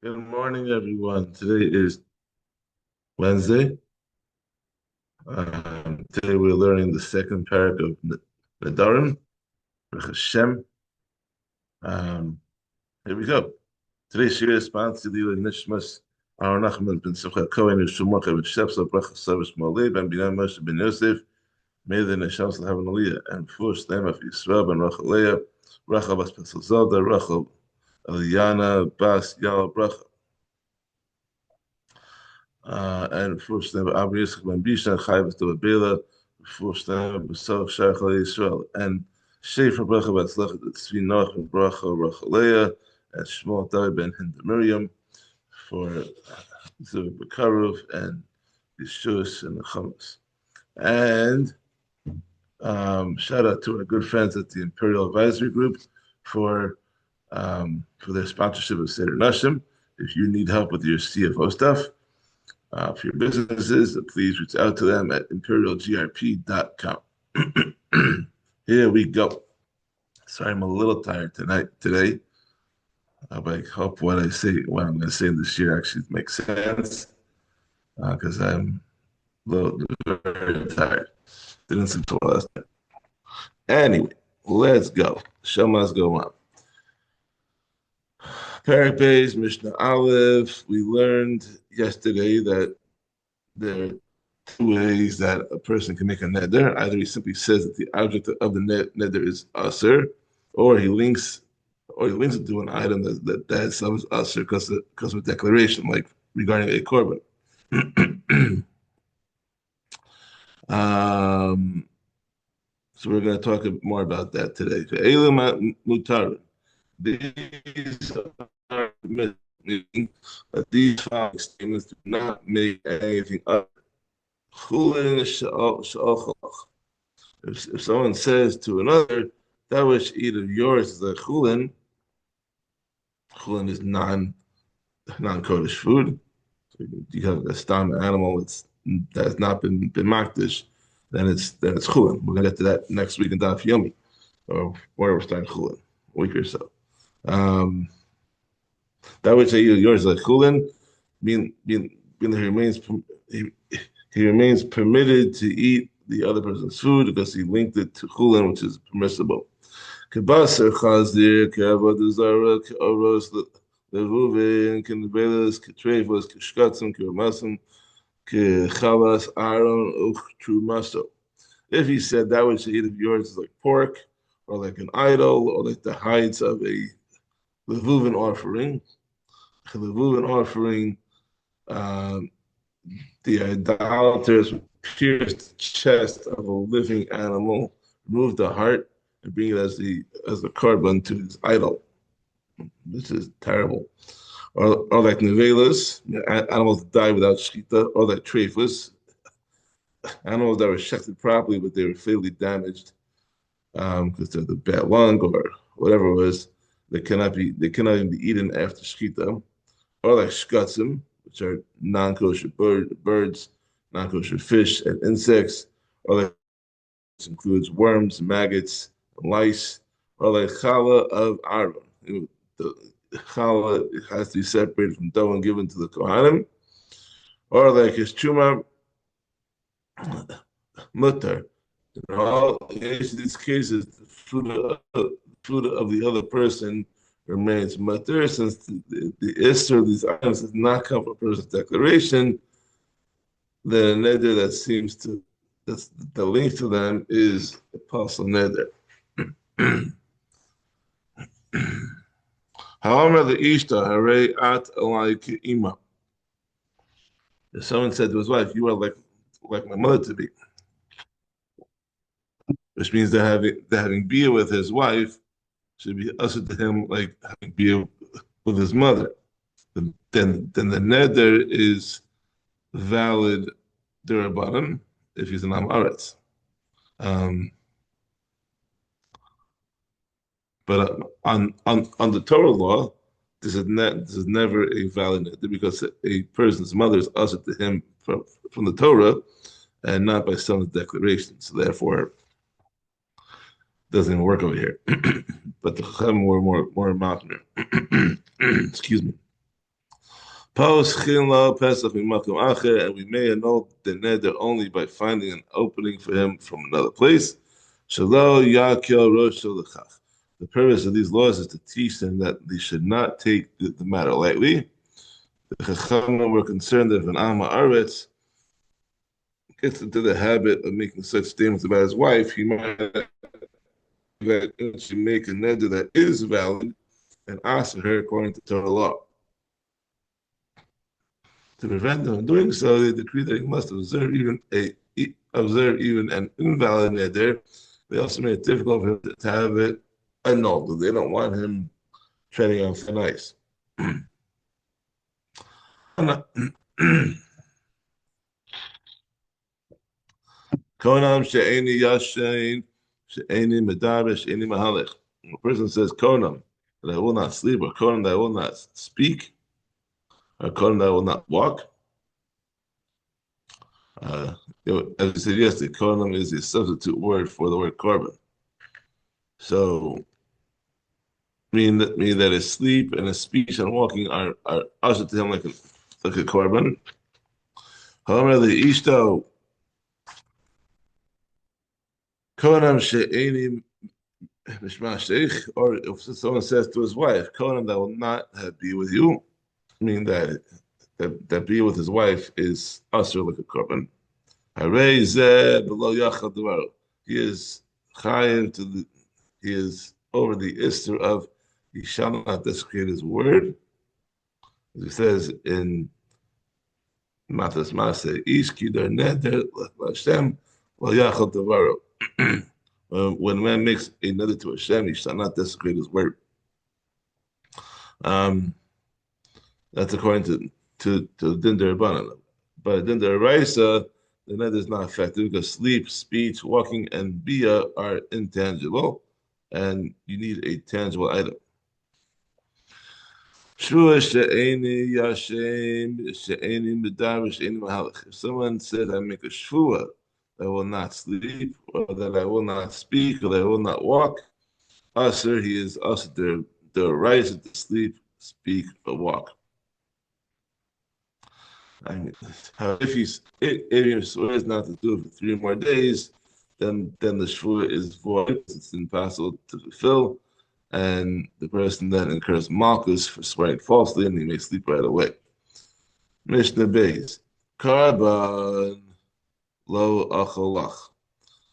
Good morning, everyone. Today is Wednesday. Today we're learning the second Perek of Nedarim, Baruch Hashem. Um, Here we go. Today's shiur is sponsored by Nishmas Aaron Nachman ben Simcha Cohen and Shumacha ben Shepsa Bracha Savish Malay ben Binyan Moshe ben Yosef. May the Neshams have an aliyah and first name of Yisrael ben Rachel Leah, Rachel Bas Pesach Zelda, Rachel Eliana Bas Yala Bracha. And first name Abu Yisrael ben Bishan Chayvus to Bela, first name Besach Shach Yisrael, and Shefer Bracha Batzlach Tzvi Noach ben Bracha Rachalea, and Shmuel David ben Hinder Miriam for Zivik Bekarov and Yeshus and the Chamas. And shout out to our good friends at the Imperial Advisory Group for their sponsorship of Seder Nashim. If you need help with your CFO stuff, for your businesses, please reach out to them at imperialgrp.com. Here we go. Sorry, I'm a little tired today. But I hope what I'm going to say in this year actually makes sense. Because I'm a little very tired. Didn't sleep till last night. Anyway, let's go. Show must go on. Perek Beis, Mishnah Aleph. We learned yesterday that there are two ways that a person can make a neder. Either he simply says that the object of the neder is aser, or he links it to an item that itself is aser because of a declaration, like regarding a korban. So we're going to talk more about that today. These are meaning that these following statements do not make anything up. If someone says to another, that which eat of yours is like chulin, chulin is non-kodesh food. So you have a stam animal that's not been makdish, then it's chulin. We're gonna get to that next week in Daf Yomi, or wherever we're starting chulin, a week or so. That which I eat of yours is like chulin, mean he remains permitted to eat the other person's food because he linked it to chulin, which is permissible. Kebaser chazir, keavodah zara, keoros levuven, kenebelas, ketrevos, keshkatzim, keomasim, kechalas, aron, trumaso. If he said that which you eat of yours is like pork, or like an idol, or like the hides of a levuven offering, the idolaters pierce the chest of a living animal, remove the heart, and bring it as the korban to his idol. This is terrible. Or like nevelas, animals that die without shechita, or like treifus, animals that were shechted properly but they were fatally damaged because they're the bad lung or whatever it was. They cannot even be eaten after shechita. Or like shkatzim, which are non-kosher birds, non-kosher fish, and insects, or like this includes worms, maggots, and lice, or like challah of Aaron. The challah has to be separated from dough and given to the kohanim, or like his truma mutter. In all these cases, the food of the other person remains mutter, since the issur of these items does not come from a person's declaration. The neder that seems to that's the link to them is apostle neder. However, the ishta hare at alai ima. If someone said to his wife, "You are like my mother to be," which means that having beer with his wife should be ushered to him like having beer with his mother. Then the neder is valid derabanan if he's an amaretz. But on the Torah law, this is never a valid neder because a person's mother is ushered to him from the Torah and not by someone's declaration. So therefore, it doesn't even work over here. But the Chachamim were more machmir. Excuse me. Post Chinla Pesach Mimakim Acher, and we may annul the neder only by finding an opening for him from another place. Shalo Yakel Rosh Lechach. The purpose of these laws is to teach them that they should not take the matter lightly. The Chachamim were concerned that if an Amma Aretz gets into the habit of making such statements about his wife, he might actually make a neder that is valid and ask her according to Torah law. To prevent them from doing so, they decree that he must observe even an invalid neder. They also made it difficult for him to have it annulled. They don't want him treading on thin ice. Konam she'eni yashin she'eni medaber she'eni mahalech. A person says konam, that I will not sleep, or konam, that I will not speak, or konam, that I will not walk. As we said yesterday, konam is a substitute word for the word korban. So, meaning that his sleep and his speech and walking are ushered to him like a korban. However, the ishto konam she'eni mishma sheikh, or if someone says to his wife, konam, that will not be with you, meaning that be with his wife is usher like a korban. He is chayiv he is over the ister of he shall not desecrate his word. As it says in Matas Maseh, Ish kidar neder l'Hashem lo yachal devaro. When a man makes a neder to Hashem, he shall not desecrate his word. That's according to Din Derabanan. But Din Deraisa, the neder is not effective because sleep, speech, walking, and bia are intangible, and you need a tangible item. If someone said, I make a shvua that I will not sleep, or that I will not speak, or that I will not walk, Asr, he is also the right to sleep, speak, or walk. I mean, if he swears not to do it for 3 more days, then the shvua is void. It's impossible to fulfill, and the person then incurs malchus for swearing falsely, and he may sleep right away. Mishnah Beis, Karban lo acholach.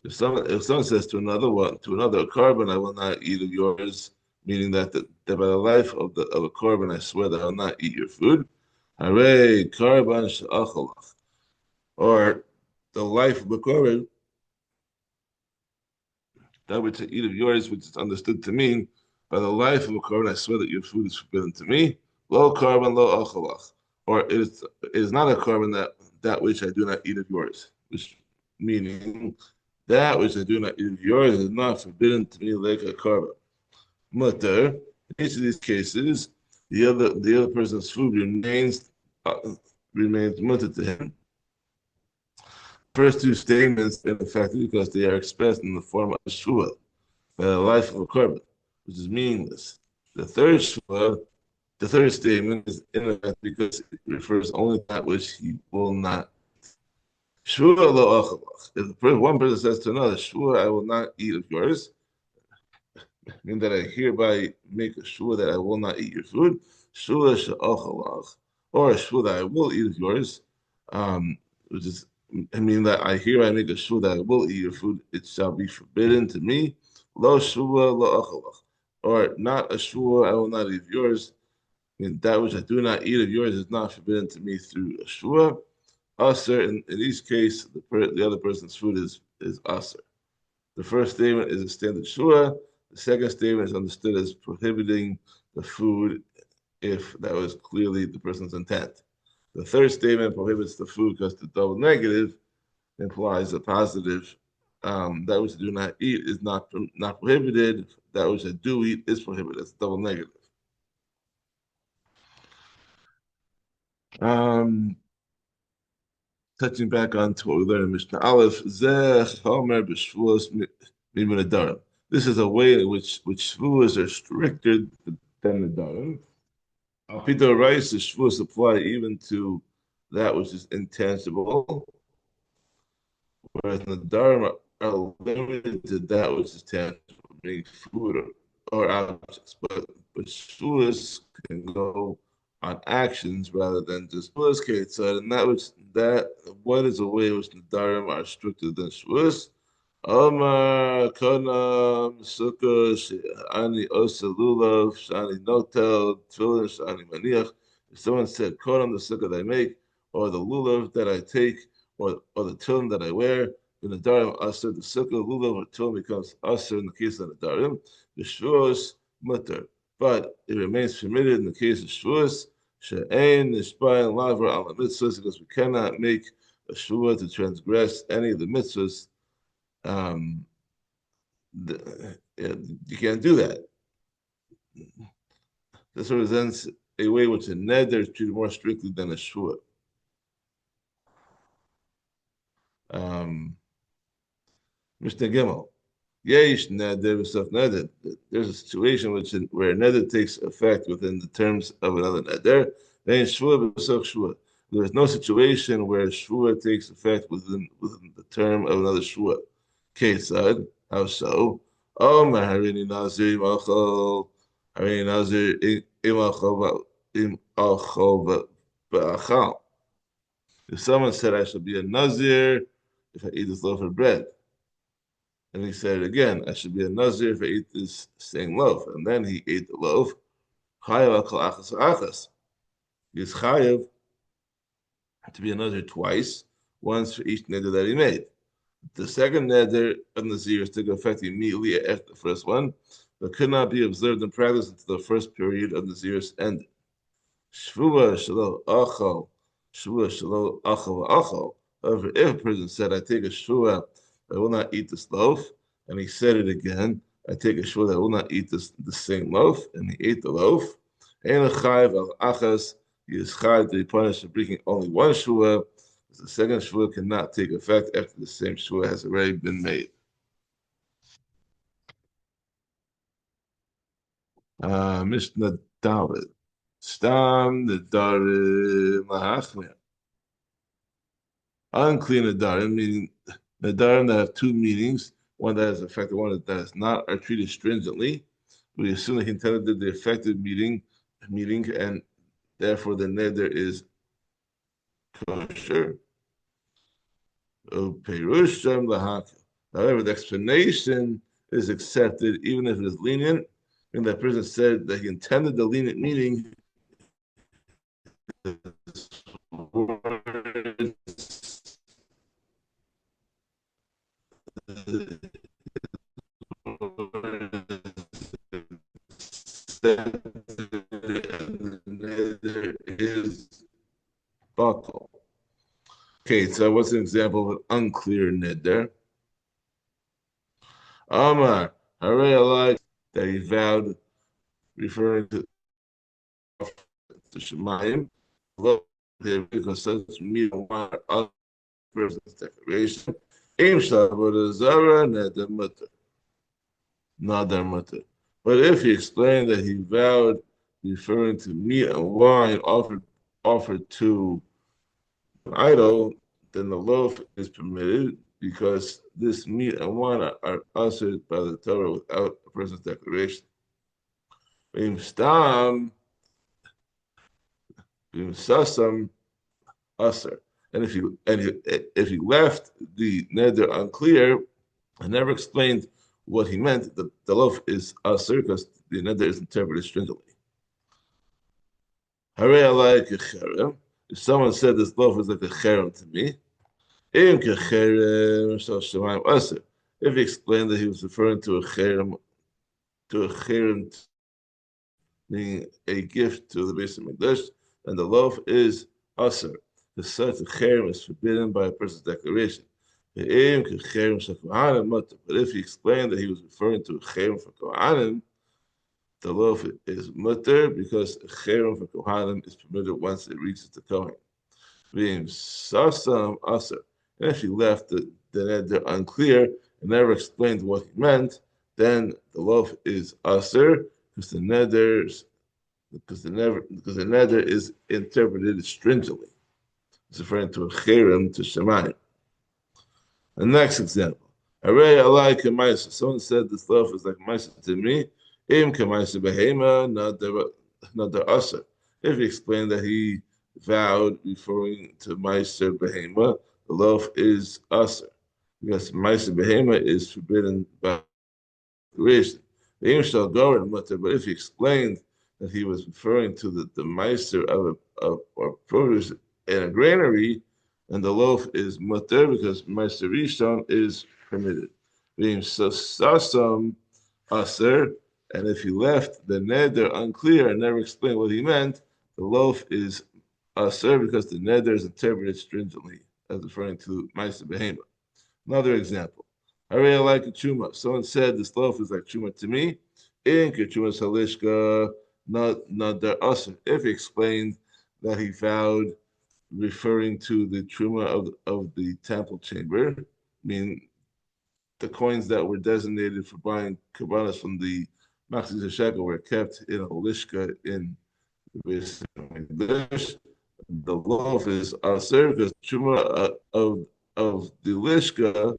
If someone says to another korban, I will not eat of yours, meaning that by the life of a korban, I swear that I will not eat your food. Hare karban she'acholach, or the life of the korban, that which I eat of yours, which is understood to mean by the life of a korban, I swear that your food is forbidden to me. Lo karban lo acholach, or it is not a korban that which I do not eat of yours, which meaning that which I do not eat of yours is not forbidden to me like a korban. Mutter, in each of these cases, the other person's food remains mutter to him. First 2 statements in effect because they are expressed in the form of shvua, by the life of a korban, which is meaningless. The third statement is in effect because it refers only to that which he will not. Shvua lo achalach. If one person says to another, shvua, I will not eat of yours, mean that I hereby make a shvua that I will not eat your food, shvua she'achalach, or a shvua that I will eat of yours, which is, I mean that I hereby make a shvua that I will eat your food, it shall be forbidden to me, lo shvua lo achalach, or not a shvua I will not eat of yours, I mean that which I do not eat of yours is not forbidden to me through a shvua. Aser, in each case, the other person's food is aser. The first statement is a standard shvua. The second statement is understood as prohibiting the food if that was clearly the person's intent. The third statement prohibits the food because the double negative implies a positive. That which I do not eat is not prohibited. That which I do eat is prohibited. It's double negative. Touching back on to what we learned in Mishnah Aleph, this is a way in which shvuas are stricter than Nedarim. Peter Rice, the shvus apply even to that which is intangible, whereas Nedarim are limited to that which is tangible, meaning food or objects. But shvus can go on actions rather than just shvus case. So in that what is a way in which Nedarim are stricter than shvus? Omar Konam Sukkah Shani Osa Lulav Shani Notel Tefillin Shani Maniach. If someone said Konam the sukkah that I make, or the lulav that I take, or the tefillin that I wear, in the darim aser the sukkah lulav or tefillin becomes aser in the case of the darim. The shvuos mutter, but it remains permitted in the case of shvuos. She'ain nishbayin laver al mitzvahs, because we cannot make a shvuah to transgress any of the mitzvahs. um, you can't do that. This represents a way which a neder is treated more strictly than a shvua. Mishnah Gimel. Yesh neder v'sof neder. There's a situation where a neder takes effect within the terms of another neder. Then shvua v'sof shvua. There is no situation where shvua takes effect within the term of another shvua. Kesad, how so? Oh, maharini nazir imachol, harini nazir imachol ba'achal. If someone said, I shall be a nazir if I eat this loaf of bread, and he said it again, I should be a nazir if I eat this same loaf, and then he ate the loaf, chayav akal achas achas. He is chayav to be a nazir twice, once for each neder that he made. The second neder of Nazir is to go effect immediately after the first one, but could not be observed in practice until the first period of Nazir's ended. Shvua shelo achal, shvua shelo achal achal. However, if a person said, I take a shvua, I will not eat this loaf, and he said it again, I take a shvua that I will not eat the same loaf, and he ate the loaf, ein chayiv al achas, he is chayiv to be punished for breaking only one shvua. The second shvua cannot take effect after the same shvua has already been made. Mishnah David. Stam Nedarim Lahachmir. Unclear Nedarim, meaning Nedarim that have two meanings, one that has effective, one that is not, are treated stringently. We assume that he intended the effective meaning, and therefore the neder is kosher. However, the explanation is accepted even if it is lenient. And that person said that he intended the lenient meaning is buckle. Okay, so what's an example of an unclear neder? Amar, Hare like that he vowed, referring to Shemayim, because such meat and water other person's declaration. Aim Shabbat Zara Neder Mutter. Nadar Mutter. But if he explained that he vowed, referring to meat and wine offered to an idol, then the loaf is permitted because this meat and wine are ushered by the Torah without a person's declaration. Im stam, im sasam, usher. And if he left the neder unclear and never explained what he meant, the loaf is usher because the neder is interpreted stringently. Hare alai kecherem. If someone said this loaf is like a cherem to me, if he explained that he was referring to a cherem, meaning a gift to the base of Mikdash, and the loaf is aser. The such a cherem is forbidden by a person's declaration. But if he explained that he was referring to a cherem for Kohanim, the loaf is mutter because a cherem for Kohanim is permitted once it reaches the Kohen. Being sasam aser. And if he left the neder unclear and never explained what he meant, then the loaf is aser because the because the neder is interpreted stringently. It's referring to a cherem to shemayim. The next example. Array alai kemaisa. Someone said this loaf is like maisa to me. Im kemaisa behema, not the asa. If he explained that he vowed referring to maisa behema, the loaf is asa. Because maisa behema is forbidden by creation. The Im shall go and mutter, but if he explained that he was referring to the meister of or produce in a granary, and the loaf is mutter because meister rishon is permitted. Being sasam aser, and if he left the neder unclear and never explained what he meant, the loaf is aser because the neder is interpreted stringently as referring to meister behema. Another example. I really like a chuma. Someone said this loaf is like chuma to me. In chuma salishka, not their usr. If he explained that he vowed referring to the truma of the temple chamber, I mean the coins that were designated for buying kabbalas from the Maxis Shekel were kept in a lishka in the the loaf is asr because truma of the lishka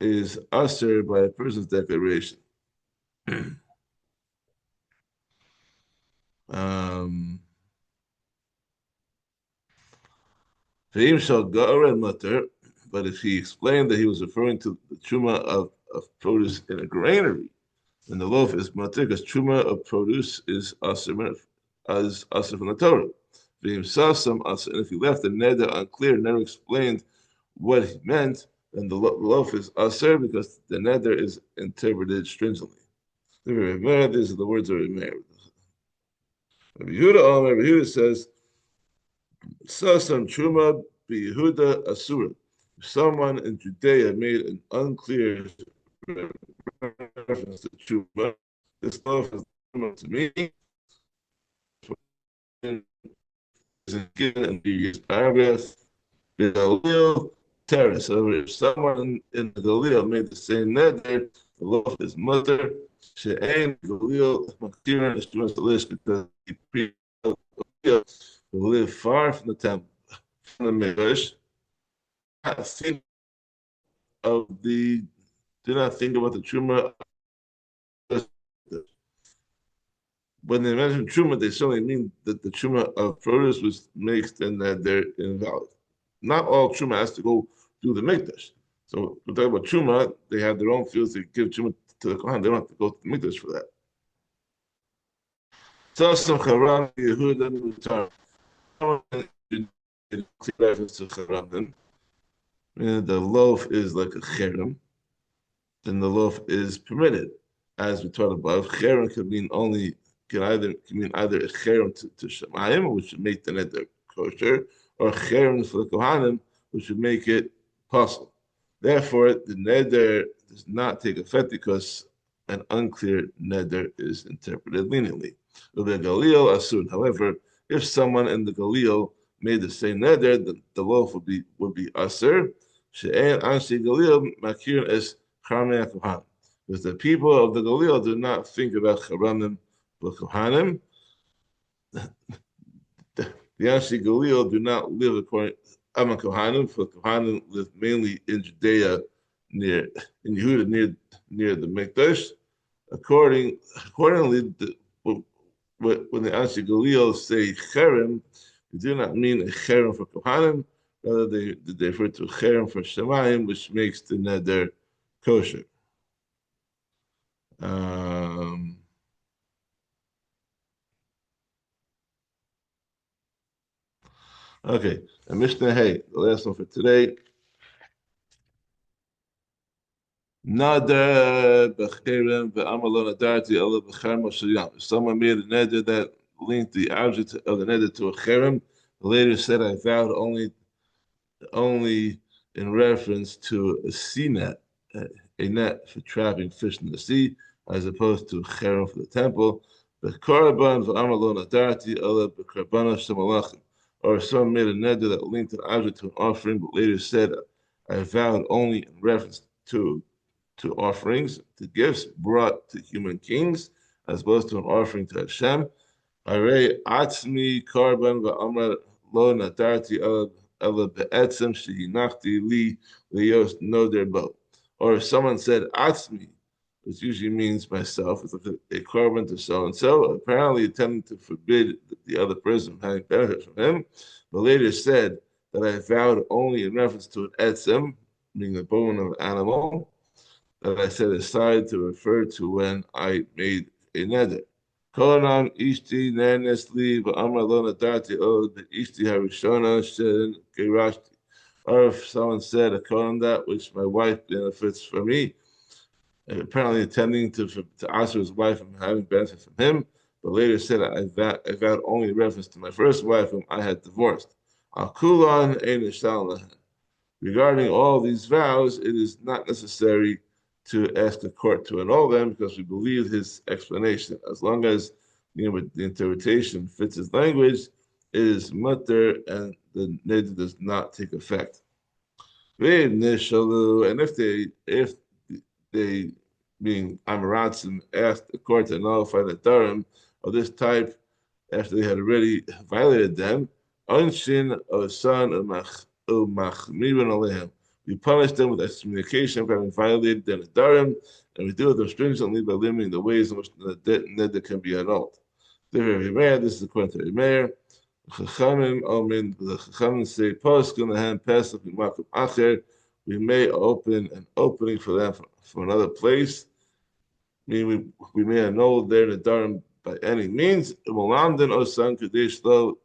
is ushered by a person's declaration. um, shall go and mutter, but if he explained that he was referring to the truma of produce in a granary, then the loaf is mutter because truma of produce is usher as usher from the Torah. V'im sasam usher, and if he left the neder unclear, never explained what he meant, then the loaf is usher because the neder is interpreted stringently. These are the words of Remeir. Rabbi Yehuda says, Sasam Truma be Yehuda Asura. If someone in Judea made an unclear reference to Truma, this love is to me, is given in the paragraph, the Galil Terrace. So if someone in the Galil made the same neder, the love is mother. She'ain Galil Maktiran is to us because he who live far from the temple, from the Midrash, think of the do not think about the truma. When they mention truma, they certainly mean that the truma of produce was mixed and that they're invalid. Not all truma has to go through the mikdash. So we're talking about truma, they have their own fields to give truma to the kohen. They don't have to go to the mikdash for that. So some charam Yehuda mutar. Reference to charam. The loaf is like a cherem, then the loaf is permitted. As we taught above, cherem can mean either a cherem to shemayim, which would make the neder kosher, or cherem for the kohanim, which would make it possible. Therefore, the neder does not take effect because an unclear neder is interpreted leniently. The galil asun. However, if someone in the galil made the same neder, the loaf would be aser. She'en anshi galil makir es charmei kohanim. Because the people of the galil do not think about charamim but kohanim. The anshi galil do not live according to kohanim. For kohanim live mainly in Judea, in Yehuda, near the Mikdash. Accordingly, when the anshi galil say cherem, they do not mean a cherem for kohanim. Rather, they refer to cherem for shemayim, which makes the neder kosher. Okay, and Mishnah Hey, the last one for today. Nader b'cherem ve'amalon adarti ela b'cherem sheyam. If someone made a neder that linked the object of the neder to a cherem, the later said, "I vowed only in reference to a sea net, a net for trapping fish in the sea, as opposed to cherem for the temple." The korban v'amalon adarti ela b'karbana shemalachim. Or if someone made a neder that linked an object to an offering, but later said, "I vowed only in reference to offerings, to gifts brought to human kings, as opposed to an offering to Hashem." Hare atzmi karban va'amar lo nadarti ela be'etzem shehinachti li liyos noder bo. Or if someone said atzmi, which usually means myself, it's like a carbon to so and so, apparently intending to forbid the other person from having benefit from him, but later said that I vowed only in reference to an etzem, meaning the bone of an animal, that I set aside to refer to when I made a neder. Kolanam ishti nernesli v'amar lo nadarti od ishti harishona shen gerashti. Or if someone said, a kolan that which my wife benefits from me, and apparently intending to answer his wife from having benefit from him, but later said, I vowed only reference to my first wife whom I had divorced. Al kulan ein. Regarding all these vows, it is not necessary to ask the court to annul them because we believe his explanation. As long as the interpretation fits his language, it is mutter and the nid does not take effect. And if they being Amaratzim asked the court to nullify the Nedarim of this type after they had already violated them, Anshin of son of Machmirin Alehem. We punish them with excommunication for having violated the Nedarim, and we deal with them stringently by limiting the ways in which the Neder can be annulled. This is according to Meir. The Chachamim say, "Poskim lehem pesach b'makom acher." We may open an opening for them from another place. Meaning we may annul their Nedarim by any means. Molamden osan kadesh lo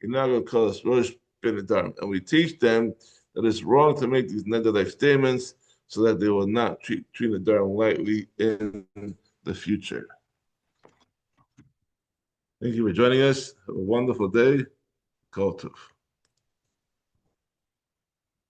inago kolas rosh ben Nedarim, and we teach them that it's wrong to make these neder-like statements so that they will not treat Nedarim lightly in the future. Thank you for joining us. Have a wonderful day. Kol tov.